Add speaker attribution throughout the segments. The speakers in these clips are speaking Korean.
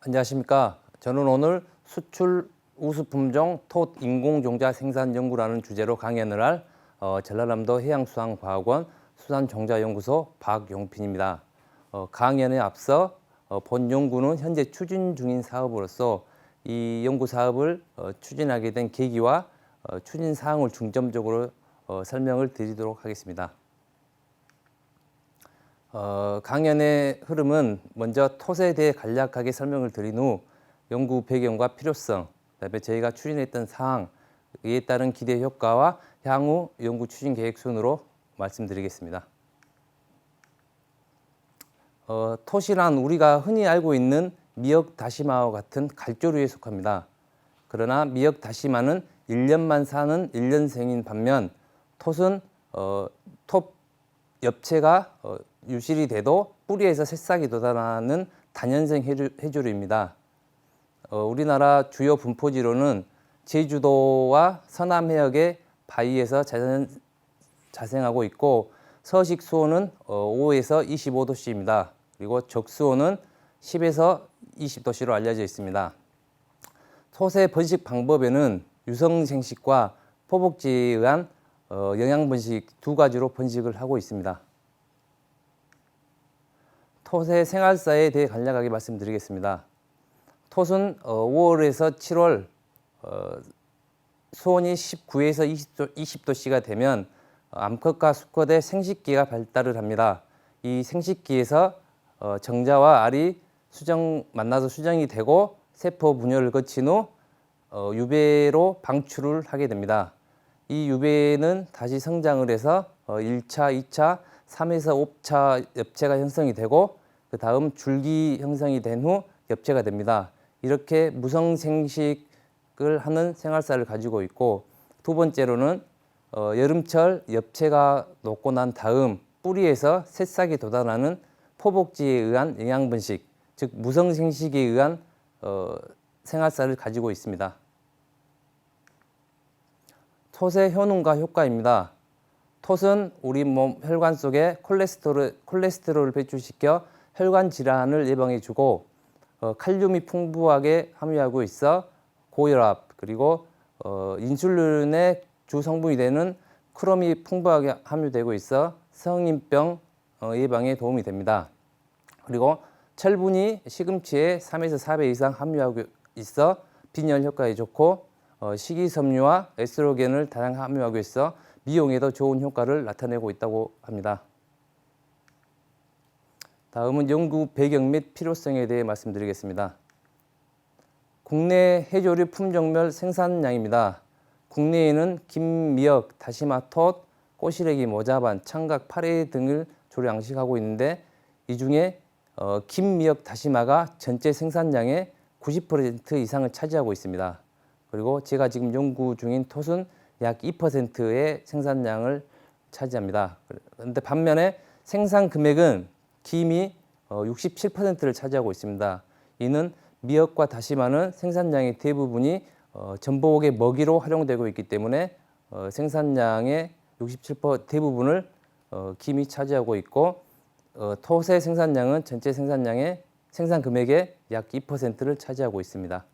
Speaker 1: 안녕하십니까. 저는 오늘 수출 우수 품종 톳 인공종자 생산 연구라는 주제로 강연을 할 전라남도 해양수산과학원 수산종자연구소 박용핀입니다. 강연에 앞서 본 연구는 현재 추진 중인 사업으로서 이 연구 사업을 추진하게 된 계기와 추진 사항을 중점적으로 설명을 드리도록 하겠습니다. 강연의 흐름은 먼저 톳에 대해 간략하게 설명을 드린 후 연구 배경과 필요성, 그다음에 저희가 추진했던 사항, 이에 따른 기대 효과와 향후 연구 추진 계획 순으로 말씀드리겠습니다. 톳이란 우리가 흔히 알고 있는 미역 다시마와 같은 갈조류에 속합니다. 그러나 미역 다시마는 1년만 사는 1년생인 반면 톳은 톳 엽채가 유실이 돼도 뿌리에서 새싹이 돋아나는 다년생 해조류입니다. 우리나라 주요 분포지로는 제주도와 서남 해역의 바위에서 자생하고 있고 서식 수온은 5에서 25도씨입니다. 그리고 적수온은 10에서 20도씨로 알려져 있습니다. 톳의 번식 방법에는 유성생식과 포복지에 의한 영양번식 두 가지로 번식을 하고 있습니다. 톳의 생활사에 대해 간략하게 말씀드리겠습니다. 톳은 5월에서 7월 수온이 19에서 20도씨가 되면 암컷과 수컷의 생식기가 발달을 합니다. 이 생식기에서 정자와 알이 만나서 수정이 되고 세포 분열을 거친 후 유배로 방출을 하게 됩니다. 이 유배는 다시 성장을 해서 1차, 2차, 3에서 5차 엽채가 형성이 되고 그 다음 줄기 형성이 된 후 엽채가 됩니다. 이렇게 무성생식을 하는 생활사를 가지고 있고, 두 번째로는 여름철 엽채가 녹고 난 다음 뿌리에서 새싹이 돋아나는 포복지에 의한 영양번식, 즉 무성생식에 의한 생활사를 가지고 있습니다. 톳의 효능과 효과입니다. 톳은 우리 몸 혈관 속에 콜레스테롤을 배출시켜 혈관 질환을 예방해주고 칼륨이 풍부하게 함유하고 있어 고혈압 그리고 인슐린의 주 성분이 되는 크롬이 풍부하게 함유되고 있어 성인병 예방에 도움이 됩니다. 그리고 철분이 시금치에 3에서 4배 이상 함유하고 있어 빈혈 효과에 좋고 식이섬유와 에스트로겐을 다량 함유하고 있어 미용에도 좋은 효과를 나타내고 있다고 합니다. 다음은 연구 배경 및 필요성에 대해 말씀드리겠습니다. 국내 해조류 품종별 생산량입니다. 국내에는 김, 미역, 다시마, 톳, 꼬시래기, 모자반, 청각, 파래 등을 주로 양식하고 있는데 이 중에 김, 미역, 다시마가 전체 생산량의 90% 이상을 차지하고 있습니다. 그리고 제가 지금 연구 중인 톳은 약 2%의 생산량을 차지합니다. 그런데 반면에 생산 금액은 김이 67%를 차지하고 있습니다. 이는 미역과 다시마는 생산량의 대부분이 전복의 먹이로 활용되고 있기 때문에 생산량의 67% 대부분을 김이 차지하고 있고 톳의 생산량은 전체 생산량의 생산 금액의 약 2%를 차지하고 있습니다.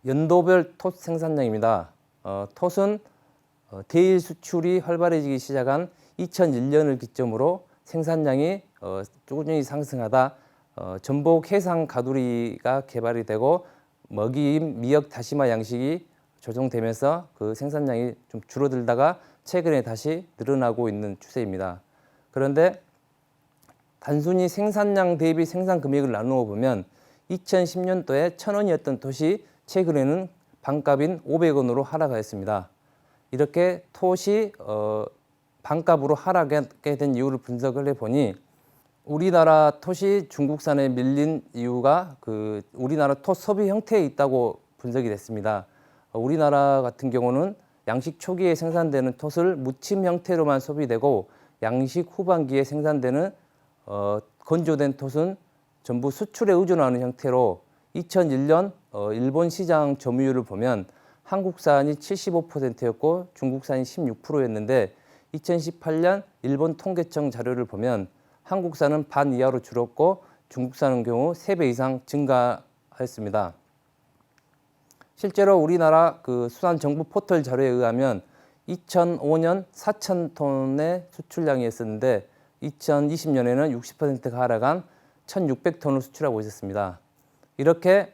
Speaker 1: 연도별 톳 생산량입니다. 톳은 대일 수출이 활발해지기 시작한 2001년을 기점으로 생산량이 꾸준히 상승하다 전복 해상 가두리가 개발이 되고 먹이인 미역 다시마 양식이 조정되면서 그 생산량이 좀 줄어들다가 최근에 다시 늘어나고 있는 추세입니다. 그런데 단순히 생산량 대비 생산 금액을 나누어 보면 2010년도에 1,000원이었던 톳이 최근에는 반값인 500원으로 하락하였습니다. 이렇게 톳이 반값으로 하락하게 된 이유를 분석을 해보니 우리나라 톳이 중국산에 밀린 이유가 우리나라 톳 소비 형태에 있다고 분석이 됐습니다. 우리나라 같은 경우는 양식 초기에 생산되는 톳을 무침 형태로만 소비되고 양식 후반기에 생산되는 건조된 톳은 전부 수출에 의존하는 형태로 2001년 일본 시장 점유율을 보면 한국산이 75%였고 중국산이 16%였는데 2018년 일본 통계청 자료를 보면 한국산은 반 이하로 줄었고 중국산의 경우 3배 이상 증가하였습니다. 실제로 우리나라 그 수산정부 포털 자료에 의하면 2005년 4,000톤의 수출량이었었는데 2020년에는 60%가 하락한 1,600톤을 수출하고 있었습니다. 이렇게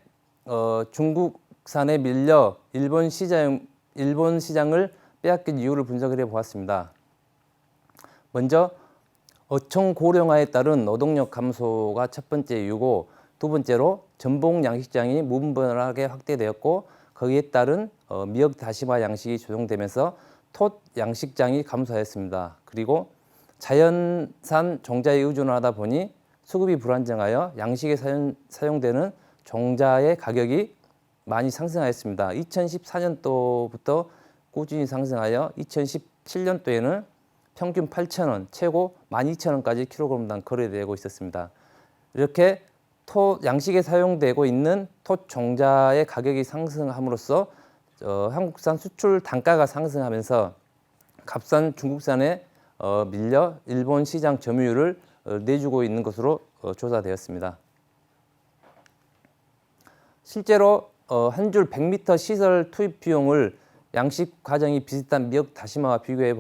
Speaker 1: 중국산에 밀려 일본 시장을 빼앗긴 이유를 분석을 해보았습니다. 먼저 어촌 고령화에 따른 노동력 감소가 첫 번째 이유고, 두 번째로 전복 양식장이 무분별하게 확대되었고 거기에 따른 미역 다시마 양식이 조정되면서 톳 양식장이 감소하였습니다. 그리고 자연산 종자에 의존하다 보니 수급이 불안정하여 양식에 사용되는 종자의 가격이 많이 상승하였습니다. 2014년도부터 꾸준히 상승하여 2017년도에는 평균 8,000원, 최고 12,000원까지 킬로그램당 거래되고 있었습니다. 이렇게 양식에 사용되고 있는 톳 종자의 가격이 상승함으로써 한국산 수출 단가가 상승하면서 값싼 중국산에 밀려 일본 시장 점유율을 내주고 있는 것으로 조사되었습니다. 실제로 한 줄 100m 시설 투입 비용을 양식 과정이 비슷한 미역 다시마와 비교해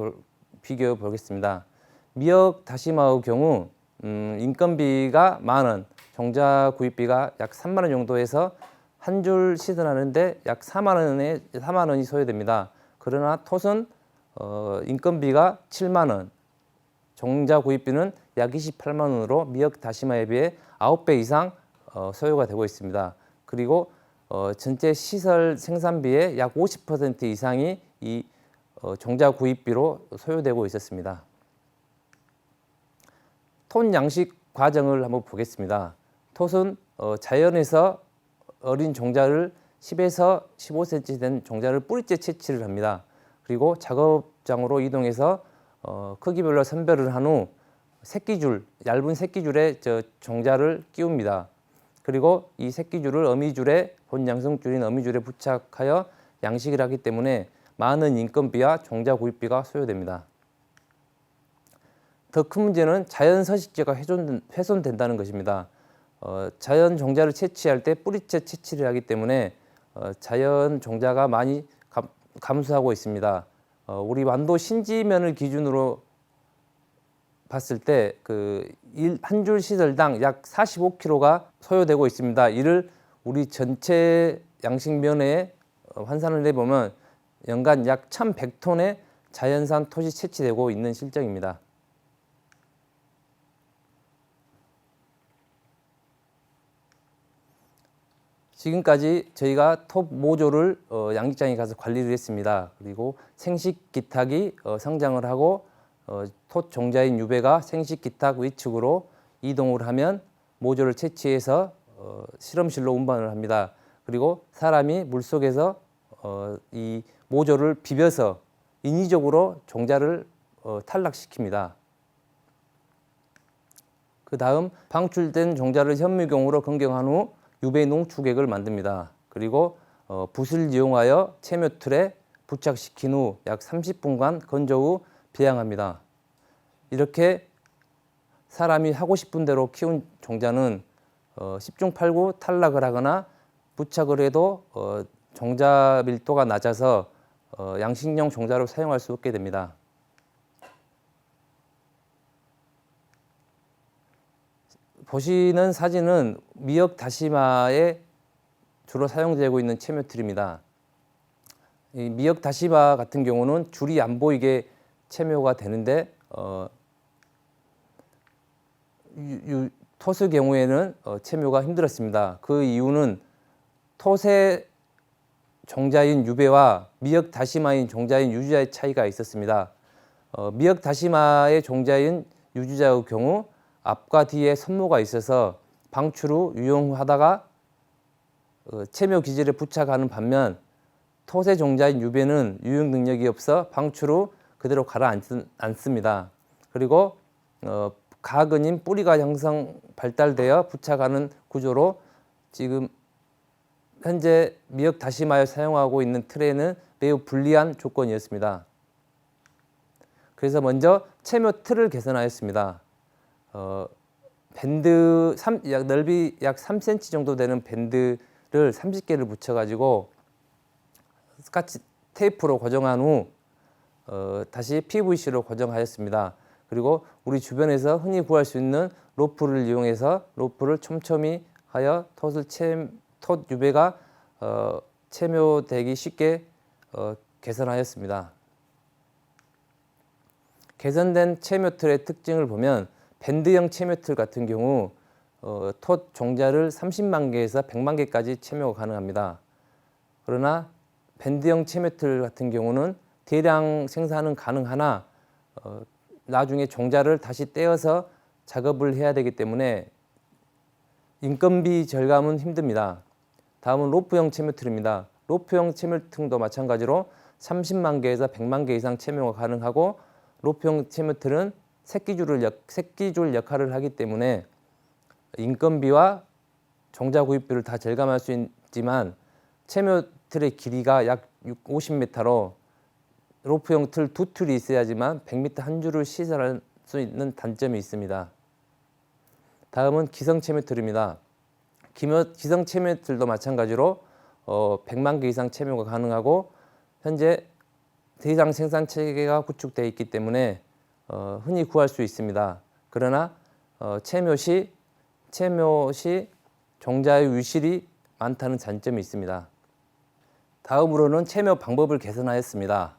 Speaker 1: 보겠습니다. 미역 다시마의 경우 인건비가 10,000원, 종자 구입비가 약 30,000원 정도에서 한 줄 시전하는데 약 4만원이 소요됩니다. 그러나 톳은 인건비가 70,000원, 종자 구입비는 약 280,000원으로 미역 다시마에 비해 9배 이상 소요가 되고 있습니다. 그리고 전체 시설 생산비의 약 50% 이상이 이 종자 구입비로 소요되고 있었습니다. 톳 양식 과정을 한번 보겠습니다. 톳은 자연에서 어린 종자를 10에서 15cm 된 종자를 뿌리째 채취를 합니다. 그리고 작업장으로 이동해서 크기별로 선별을 한 후 얇은 새끼줄에 종자를 끼웁니다. 그리고 이 새끼줄을 어미줄에 본양성줄인 어미줄에 부착하여 양식을 하기 때문에 많은 인건비와 종자 구입비가 소요됩니다. 더 큰 문제는 자연 서식지가 훼손된다는 것입니다. 자연 종자를 채취할 때 뿌리째 채취를 하기 때문에 자연 종자가 많이 감소하고 있습니다. 우리 완도 신지면을 기준으로 봤을 때 한 줄 시설당 약 45kg가 소요되고 있습니다. 이를 우리 전체 양식면에 환산을 해보면 연간 약 1,100톤의 자연산 톳이 채취되고 있는 실정입니다. 지금까지 저희가 톳 모조를 양식장에 가서 관리를 했습니다. 그리고 생식 기탁이 성장을 하고 톳 종자인 유배가 생식 기탁 위측으로 이동을 하면 모조를 채취해서 실험실로 운반을 합니다. 그리고 사람이 물속에서 이 모조를 비벼서 인위적으로 종자를 탈락시킵니다. 그 다음 방출된 종자를 현미경으로 건경한 후 유배 농축액을 만듭니다. 그리고 붓을 이용하여 체묘틀에 부착시킨 후 약 30분간 건조 후 배양합니다. 이렇게 사람이 하고 싶은 대로 키운 종자는 10중 8구 탈락을 하거나 부착을 해도 종자 밀도가 낮아서 양식용 종자로 사용할 수 없게 됩니다. 보시는 사진은 미역 다시마에 주로 사용되고 있는 체묘틀입니다. 이 미역 다시마 같은 경우는 줄이 안 보이게 체묘가 되는데 톳의 경우에는 체묘가 힘들었습니다. 그 이유는 톳의 종자인 유배와 미역 다시마인 종자인 유주자의 차이가 있었습니다. 미역 다시마의 종자인 유주자의 경우 앞과 뒤에 선모가 있어서 방출 후 유용하다가 체묘 기질에 부착하는 반면 톳의 종자인 유배는 유용 능력이 없어 방출 후 그대로 가라앉습니다. 그리고 가근인 뿌리가 발달되어 부착하는 구조로 지금 현재 미역 다시마에 사용하고 있는 틀에는 매우 불리한 조건이었습니다. 그래서 먼저 체묘 틀을 개선하였습니다. 넓이 약 3cm 정도 되는 밴드를 30개를 붙여가지고 스카치 테이프로 고정한 후 다시 PVC로 고정하였습니다. 그리고 우리 주변에서 흔히 구할 수 있는 로프를 이용해서 로프를 촘촘히 하여 톳 유배가 체묘되기 쉽게 개선하였습니다. 개선된 체묘틀의 특징을 보면 밴드형 체묘틀 같은 경우 톳 종자를 30만 개에서 100만 개까지 체묘가 가능합니다. 그러나 밴드형 체묘틀 같은 경우는 대량 생산은 가능하나 나중에 종자를 다시 떼어서 작업을 해야 되기 때문에 인건비 절감은 힘듭니다. 다음은 로프형 체묘틀입니다. 로프형 체묘틀도 마찬가지로 30만 개에서 100만 개 이상 체묘가 가능하고 로프형 체묘틀은 새끼줄 역할을 하기 때문에 인건비와 종자 구입비를 다 절감할 수 있지만 체묘틀의 길이가 약 50m로 로프형 틀 2틀이 있어야지만 100m 한 줄을 시설할 수 있는 단점이 있습니다. 다음은 기성 체묘틀입니다. 기성 체묘틀도 마찬가지로 100만 개 이상 체묘가 가능하고 현재 대량 생산 체계가 구축되어 있기 때문에 흔히 구할 수 있습니다. 그러나 체묘 시 종자의 유실이 많다는 단점이 있습니다. 다음으로는 체묘 방법을 개선하였습니다.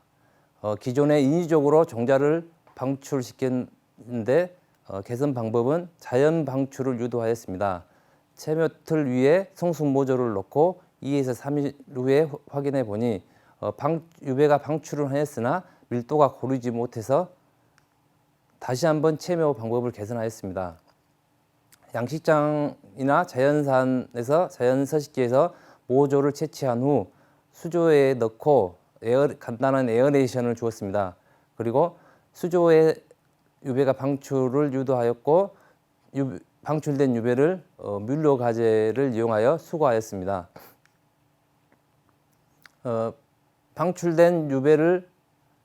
Speaker 1: 기존에 인위적으로 종자를 방출시켰는데 개선 방법은 자연 방출을 유도하였습니다. 체묘틀 위에 성숙 모조를 넣고 2에서 3일 후에 확인해 보니 유배가 방출을 하였으나 밀도가 고르지 못해서 다시 한번 체묘 방법을 개선하였습니다. 양식장이나 자연서식지에서 모조를 채취한 후 수조에 넣고 간단한 에어레이션을 주었습니다. 그리고 수조에 유배가 방출을 유도하였고 방출된 유배를 뮬러 가제를 이용하여 수거하였습니다. 방출된 유배를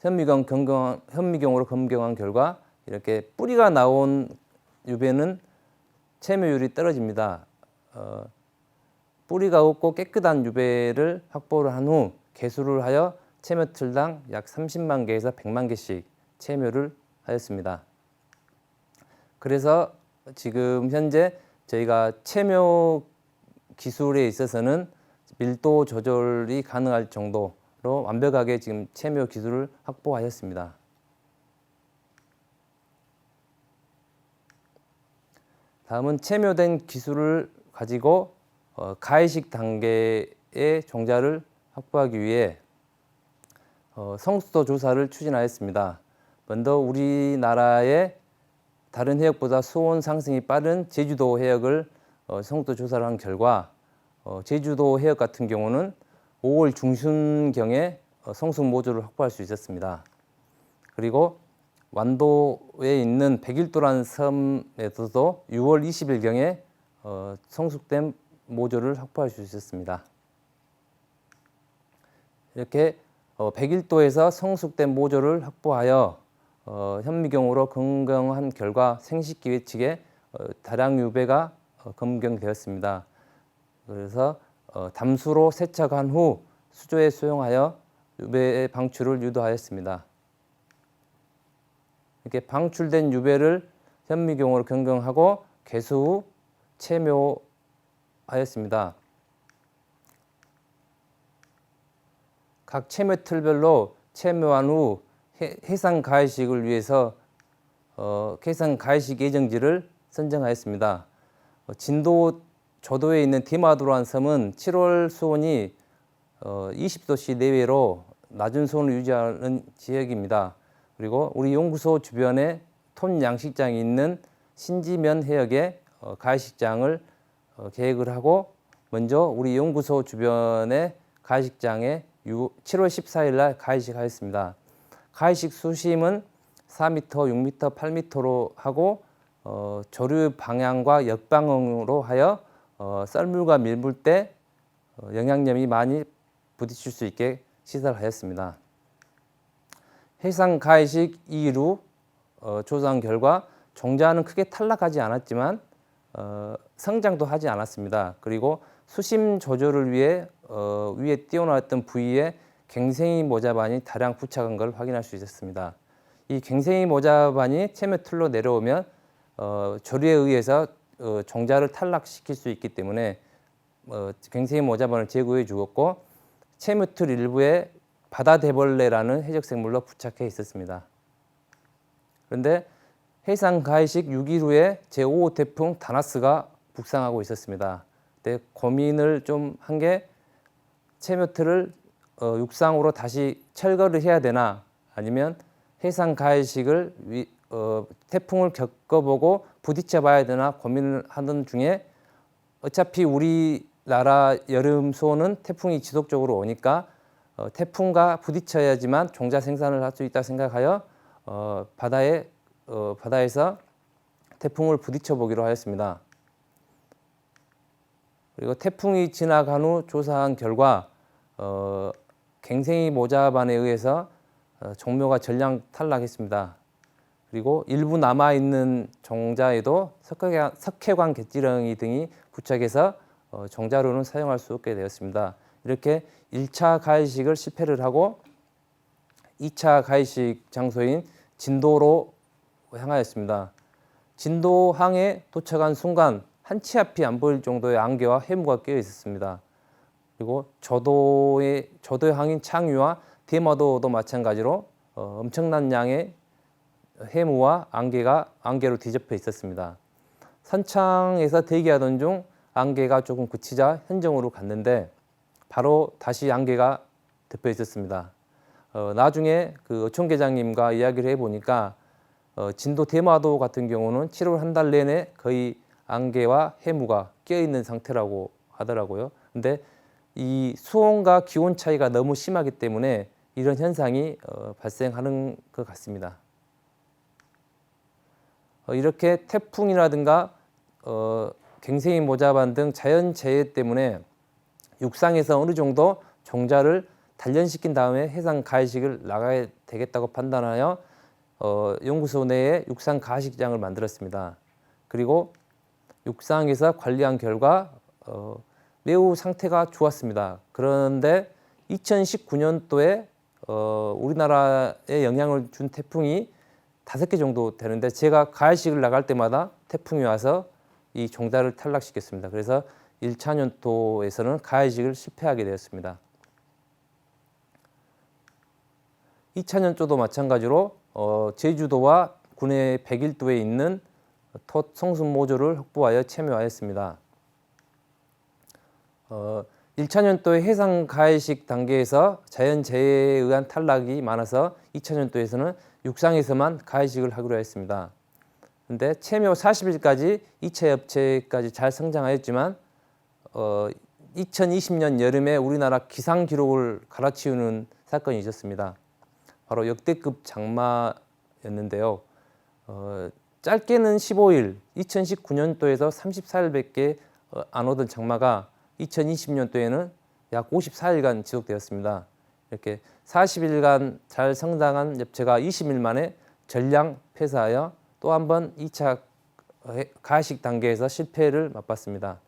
Speaker 1: 현미경으로 검경한 결과 이렇게 뿌리가 나온 유배는 체묘율이 떨어집니다. 뿌리가 없고 깨끗한 유배를 확보를 한 후 개수를 하여 체묘틀당 약 30만 개에서 100만 개씩 체묘를 하였습니다. 그래서 지금 현재 저희가 체묘 기술에 있어서는 밀도 조절이 가능할 정도로 완벽하게 지금 체묘 기술을 확보하였습니다. 다음은 체묘된 기술을 가지고 가해식 단계의 종자를 확보하기 위해 성숙도 조사를 추진하였습니다. 먼저 우리나라의 다른 해역보다 수온 상승이 빠른 제주도 해역을 성숙도 조사를 한 결과 제주도 해역 같은 경우는 5월 중순경에 성숙 모조를 확보할 수 있었습니다. 그리고 완도에 있는 백일도라는 섬에서도 6월 20일경에 성숙된 모조를 확보할 수 있었습니다. 이렇게 백일도에서 성숙된 모조를 확보하여 현미경으로 검경한 결과 생식기 측에 다량 유배가 검경되었습니다. 그래서 담수로 세척한 후 수조에 수용하여 유배의 방출을 유도하였습니다. 이렇게 방출된 유배를 현미경으로 검경하고 개수 후 체묘하였습니다. 각 체묘틀별로 체묘한 후 해상 가해식을 위해서 해상 가해식 예정지를 선정하였습니다. 진도 조도에 있는 디마도라는 섬은 7월 수온이 20도씨 내외로 낮은 수온을 유지하는 지역입니다. 그리고 우리 연구소 주변에 톤 양식장이 있는 신지면 해역에 가해식장을 계획을 하고 먼저 우리 연구소 주변의 가해식장에 7월 14일 날 가해식하였습니다. 가해식 수심은 4m, 6m, 8m로 하고 조류 방향과 역방향으로 하여 썰물과 밀물 때 영양염이 많이 부딪힐 수 있게 시설하였습니다. 해상 가해식 2일 후 조사한 결과 종자는 크게 탈락하지 않았지만 성장도 하지 않았습니다. 그리고 수심 조절을 위해 위에 띄워놨던 부위에 갱생이 모자반이 다량 부착한 걸 확인할 수 있었습니다. 이 갱생이 모자반이 채묘틀로 내려오면 조류에 의해서 종자를 탈락시킬 수 있기 때문에 갱생이 모자반을 제거해 주었고 채묘틀 일부에 바다대벌레라는 해적생물로 부착해 있었습니다. 그런데 해상 가해식 6일 후에 제5호 태풍 다나스가 북상하고 있었습니다. 그때 고민을 좀 한 게 채묘틀을 육상으로 다시 철거를 해야 되나 아니면 해상 가해식을 태풍을 겪어보고 부딪혀 봐야 되나 고민을 하던 중에 어차피 우리나라 여름 수온은 태풍이 지속적으로 오니까 태풍과 부딪혀야지만 종자 생산을 할 수 있다 생각하여 바다에서 태풍을 부딪혀 보기로 하였습니다. 그리고 태풍이 지나간 후 조사한 결과 갱생이 모자반에 의해서 종묘가 전량 탈락했습니다. 그리고 일부 남아있는 종자에도 석회관 갯지렁이 등이 부착해서 종자로는 사용할 수 없게 되었습니다. 이렇게 1차 가해식을 실패를 하고 2차 가해식 장소인 진도로 향하였습니다. 진도항에 도착한 순간 한 치 앞이 안 보일 정도의 안개와 해무가 끼어 있었습니다. 그리고 저도의 항인 창유와 대마도도 마찬가지로 엄청난 양의 해무와 안개로 뒤덮여 있었습니다. 선창에서 대기하던 중 안개가 조금 그치자 현정으로 갔는데 바로 다시 안개가 덮여 있었습니다. 나중에 그 어촌계장님과 이야기를 해보니까 진도 대마도 같은 경우는 7월 한 달 내내 거의 안개와 해무가 껴있는 상태라고 하더라고요. 근데 이 수온과 기온 차이가 너무 심하기 때문에 이런 현상이 발생하는 것 같습니다. 이렇게 태풍이라든가 갱생이 모자반 등 자연재해 때문에 육상에서 어느 정도 종자를 단련시킨 다음에 해상 가해식을 나가야 되겠다고 판단하여 연구소 내에 육상 가해식장을 만들었습니다. 그리고 육상에서 관리한 결과 매우 상태가 좋았습니다. 그런데 2019년도에 우리나라에 영향을 준 태풍이 5개 정도 되는데 제가 가해식을 나갈 때마다 태풍이 와서 이 종자를 탈락시켰습니다. 그래서 1차 년도에서는 가해식을 실패하게 되었습니다. 2차 년도도 마찬가지로 제주도와 군해 101도에 있는 톳 성순 모조를 확보하여 채묘하였습니다. 1차 년도의 해상 가해식 단계에서 자연재해에 의한 탈락이 많아서 2차 년도에서는 육상에서만 가해식을 하기로 했습니다. 그런데 채묘 40일까지 2차 엽채까지 잘 성장하였지만 2020년 여름에 우리나라 기상 기록을 갈아치우는 사건이 있었습니다. 바로 역대급 장마였는데요. 짧게는 15일, 2019년도에서 34일밖에 안 오던 장마가 2020년도에는 약 54일간 지속되었습니다. 이렇게 40일간 잘 성장한 엽채가 20일 만에 전량 폐사하여 또 한 번 2차 가해식 단계에서 실패를 맛봤습니다.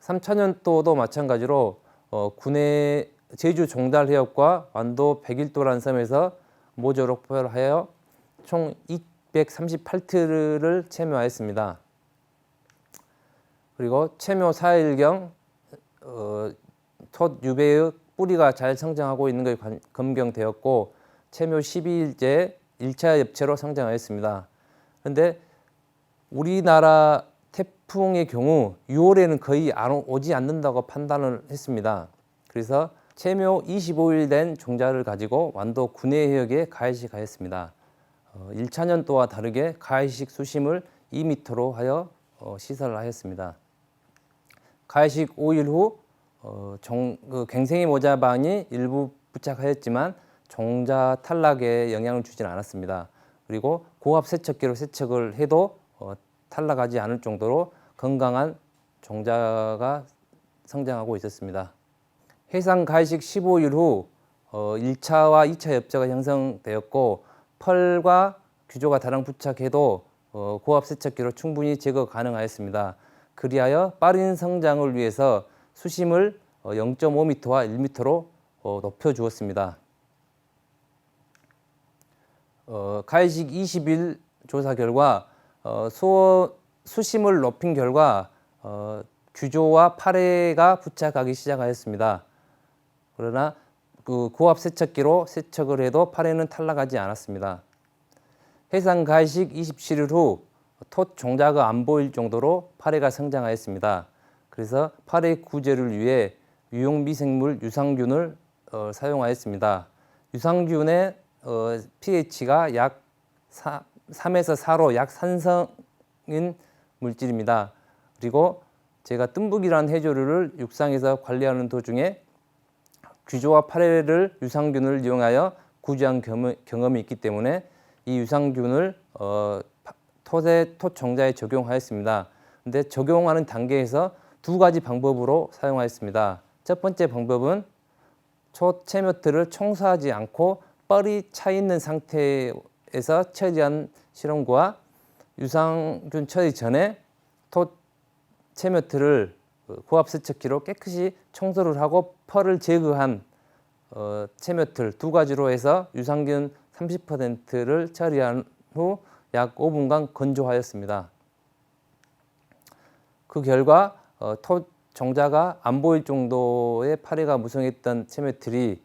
Speaker 1: 3차 년도도 마찬가지로 군해 제주 종달해역과 완도 101도라는 섬에서 모조 록포를 하여 총 238트를 채묘하였습니다. 그리고 채묘 4일경 톳 유배의 뿌리가 잘 성장하고 있는 것이 검경되었고 채묘 12일째 1차 엽채로 성장하였습니다. 그런데 우리나라 태풍의 경우 6월에는 거의 오지 않는다고 판단을 했습니다. 그래서 채묘 25일 된 종자를 가지고 완도 군해해역에 가해식하였습니다. 1차 년도와 다르게 가해식 수심을 2m로 하여 시설을 하였습니다. 가해식 5일 후 갱생이 모자반이 일부 부착하였지만 종자 탈락에 영향을 주지는 않았습니다. 그리고 고압 세척기로 세척을 해도 탈락하지 않을 정도로 건강한 종자가 성장하고 있었습니다. 해상 가해식 15일 후 1차와 2차 엽자가 형성되었고 펄과 규조가 다량 부착해도 고압 세척기로 충분히 제거 가능하였습니다. 그리하여 빠른 성장을 위해서 수심을 0.5m와 1m로 높여 주었습니다. 가이식 20일 조사 결과 수심을 높인 결과 규조와 파래가 부착하기 시작하였습니다. 그러나 그 고압 세척기로 세척을 해도 파래는 탈락하지 않았습니다. 해상 가이식 27일 후 톳 종자가 안 보일 정도로 파래가 성장하였습니다. 그래서 파래 구제를 위해 유용 미생물 유산균을 사용하였습니다. 유산균의 pH가 약 3에서 4로 약산성인 물질입니다. 그리고 제가 뜸북이라는 해조류를 육상에서 관리하는 도중에 규조와 파래를 유산균을 이용하여 구제한 경험이 있기 때문에 이 유산균을 톳 종자에 적용하였습니다. 근데 적용하는 단계에서 두 가지 방법으로 사용하였습니다. 첫 번째 방법은 톳 채묘틀을 청소하지 않고 뻘이 차 있는 상태에서 처리한 실험과 유산균 처리 전에 톳 채묘틀을 고압 세척기로 깨끗이 청소를 하고 펄을 제거한 채묘틀 두 가지로 해서 유산균 30%를 처리한 후 약 5분간 건조하였습니다. 그 결과 톳 종자가 안 보일 정도의 파래가 무성했던 채묘틀이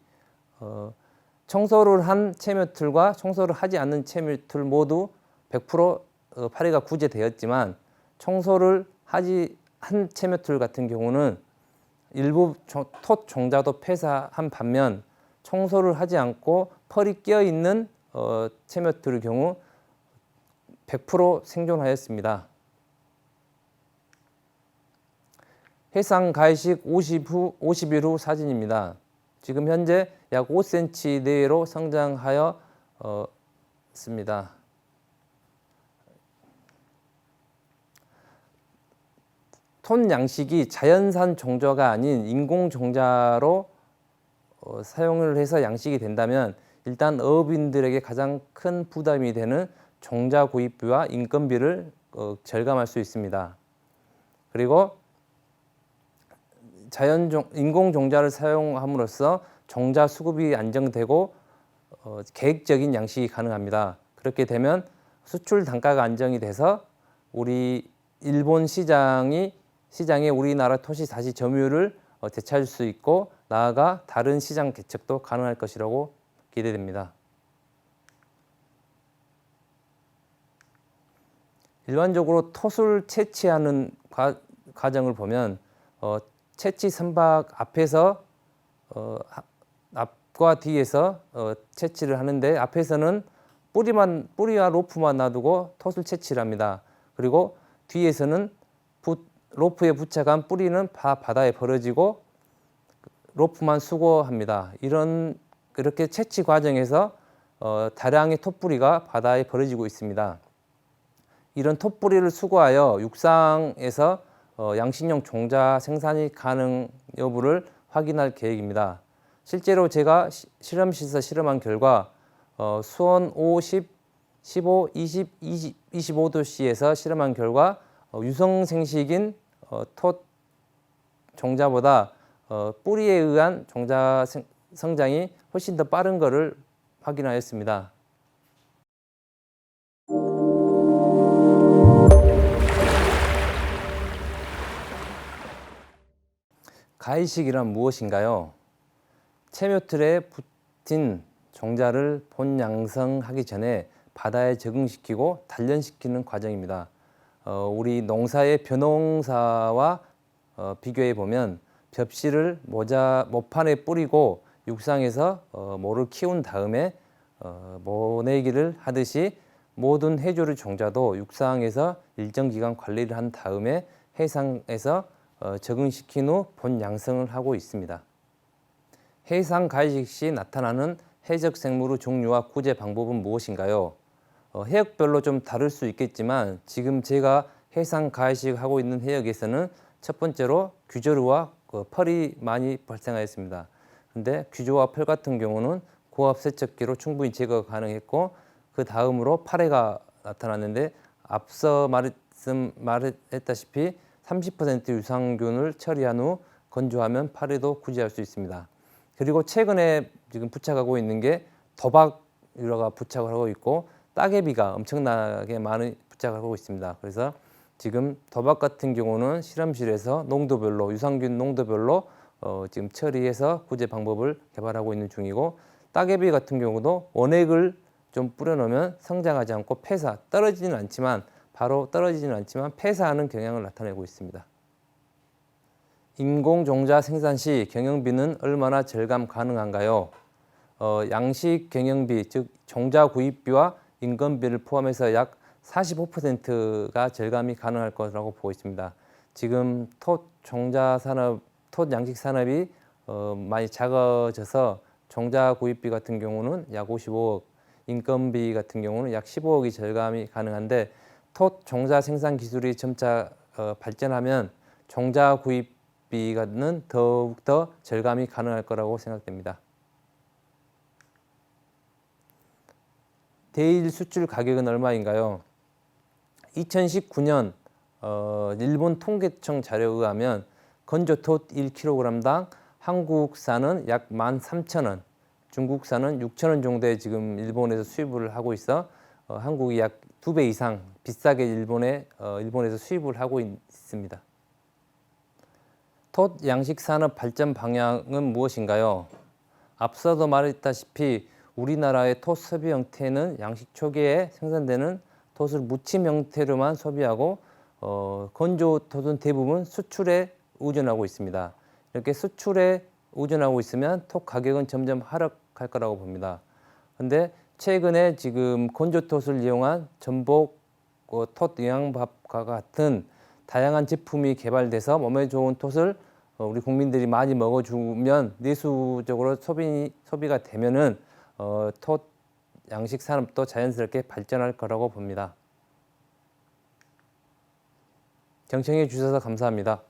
Speaker 1: 청소를 한 채묘틀과 청소를 하지 않는 채묘틀 모두 100% 파래가 구제되었지만 청소를 한 채묘틀 같은 경우는 일부 톳 종자도 폐사한 반면 청소를 하지 않고 펄이 끼어있는 채묘틀의 경우 100% 생존하였습니다. 해상 가이식 50일 후 사진입니다. 지금 현재 약 5cm 내외로 성장하였습니다. 톳 양식이 자연산 종자가 아닌 인공 종자로 사용을 해서 양식이 된다면 일단 어업인들에게 가장 큰 부담이 되는 종자 구입비와 인건비를 절감할 수 있습니다. 그리고 인공 종자를 사용함으로써 종자 수급이 안정되고 계획적인 양식이 가능합니다. 그렇게 되면 수출 단가가 안정이 돼서 우리 일본 시장에 우리나라 톳이 다시 점유율을 되찾을 수 있고 나아가 다른 시장 개척도 가능할 것이라고 기대됩니다. 일반적으로 톳을 채취하는 과정을 보면 채취 선박 앞에서 앞과 뒤에서 채취를 하는데 앞에서는 뿌리와 로프만 놔두고 톳을 채취를 합니다. 그리고 뒤에서는 로프에 부착한 뿌리는 바다에 버려지고 로프만 수거합니다. 그렇게 채취 과정에서 다량의 톳뿌리가 바다에 버려지고 있습니다. 이런 톳뿌리를 수거하여 육상에서 양식용 종자 생산이 가능 여부를 확인할 계획입니다. 실제로 제가 실험실에서 실험한 결과 수온 50, 15, 20, 25도씨에서 실험한 결과 유성생식인 톳 종자보다 뿌리에 의한 종자 성장이 훨씬 더 빠른 것을 확인하였습니다. 가이식이란 무엇인가요? 채묘틀에 붙인 종자를 본양성하기 전에 바다에 적응시키고 단련시키는 과정입니다. 우리 농사의 벼농사와 비교해 보면 벽실을 모판에 뿌리고 육상에서 모를 키운 다음에 모내기를 하듯이 모든 해조류 종자도 육상에서 일정 기간 관리를 한 다음에 해상에서 적응시킨 후 본 양성을 하고 있습니다. 해상 가이식 시 나타나는 해적 생물의 종류와 구제 방법은 무엇인가요? 해역별로 좀 다를 수 있겠지만 지금 제가 해상 가이식하고 있는 해역에서는 첫 번째로 규조류와 펄이 많이 발생하였습니다. 그런데 규조와 펄 같은 경우는 고압 세척기로 충분히 제거가 가능했고 그 다음으로 파래가 나타났는데 앞서 말했다시피 30% 유산균을 처리한 후 건조하면 파리도 구제할 수 있습니다. 그리고 최근에 지금 부착하고 있는 게 도박 유라가 부착을 하고 있고 따개비가 엄청나게 많이 부착을 하고 있습니다. 그래서 지금 도박 같은 경우는 실험실에서 농도별로 유산균 농도별로 지금 처리해서 구제 방법을 개발하고 있는 중이고 따개비 같은 경우도 원액을 좀 뿌려놓으면 성장하지 않고 폐사, 떨어지지는 않지만 바로 떨어지지는 않지만 폐사하는 경향을 나타내고 있습니다. 인공종자 생산 시 경영비는 얼마나 절감 가능한가요? 양식 경영비, 즉 종자 구입비와 인건비를 포함해서 약 45%가 절감이 가능할 것이라고 보고 있습니다. 지금 톳 종자 산업, 톳 양식 산업이 많이 작아져서 종자 구입비 같은 경우는 약 55억, 인건비 같은 경우는 약 15억이 절감이 가능한데 톳 종자 생산 기술이 점차 발전하면 종자 구입비는 더욱더 절감이 가능할 거라고 생각됩니다. 대일 수출 가격은 얼마인가요? 2019년 일본 통계청 자료에 의하면 건조톳 1kg당 한국산은 약 13,000원, 중국산은 6,000원 정도에 지금 일본에서 수입을 하고 있어 한국이 약 2배 이상 비싸게 일본에서 수입을 하고 있습니다. 톳 양식 산업 발전 방향은 무엇인가요? 앞서도 말했다시피 우리나라의 톳 소비 형태는 양식 초기에 생산되는 톳을 무침 형태로만 소비하고 건조 톳은 대부분 수출에 의존하고 있습니다. 이렇게 수출에 의존하고 있으면 톳 가격은 점점 하락할 거라고 봅니다. 그런데 최근에 지금 건조 톳을 이용한 전복, 톳 영양밥과 같은 다양한 제품이 개발돼서 몸에 좋은 톳을 우리 국민들이 많이 먹어주면 내수적으로 소비가 되면은 톳 양식 산업도 자연스럽게 발전할 거라고 봅니다. 경청해 주셔서 감사합니다.